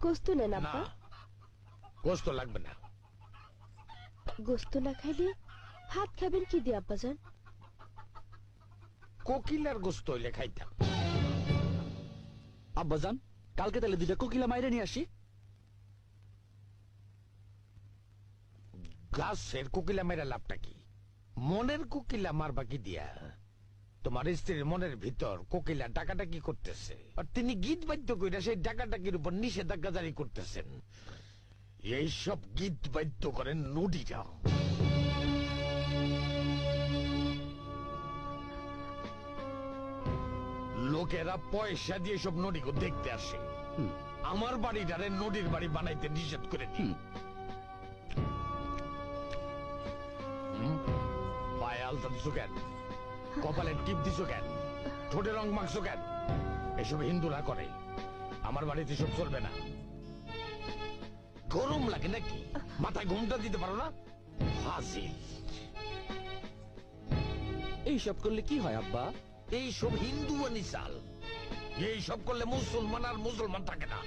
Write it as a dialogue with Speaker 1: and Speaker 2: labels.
Speaker 1: গোস্ত নেন
Speaker 2: না
Speaker 1: আব্বা।
Speaker 2: গোস্ত লাগবে না।
Speaker 1: গোস্ত না খাইলে ভাত খাবেন কি দিয়ে আব্বাজান?
Speaker 2: কোকিলার গোস্ত হইলে খাইতাম।
Speaker 3: আব্বাজান কালকে তাহলে 2টা কোকিলা মাইরে নিয়ে আসি।
Speaker 2: গাছের কোকিলা মেরা লাভটা কি? মনের কোকিলা মারবা কি দিয়া? তোমার স্ত্রীর মনের ভিতর কোকিলা ডাকাডাকি করতেছে, আর তিনি গীত বাদ্য কইরা সেই ডাকাডাকির উপর নিষেধাজ্ঞা জারি করতেছেন। এইসব গীত বাদ্য করেন নুডিরা। লোকেরা পয়সা দিয়ে সব নদীকে দেখতে আসে। আমার বাড়িটারে নদীর বাড়ি বানাইতে নিষেধ করে দিই। পায়ে আলতা দিছো কেন? কপালে টিপ দিছো কেন? ঠোঁটে রং মাখছো কেন? এসব হিন্দুরা করে, আমার বাড়িতে সব চলবে না। গরম লাগে নাকি? মাথায় ঘুমটা দিতে পারো না? ফাজিল।
Speaker 3: এইসব করলে কি হয় আব্বা?
Speaker 2: এইসব হিন্দু চাল। এইসব করলে মুসলমান আর মুসলমান থাকে না।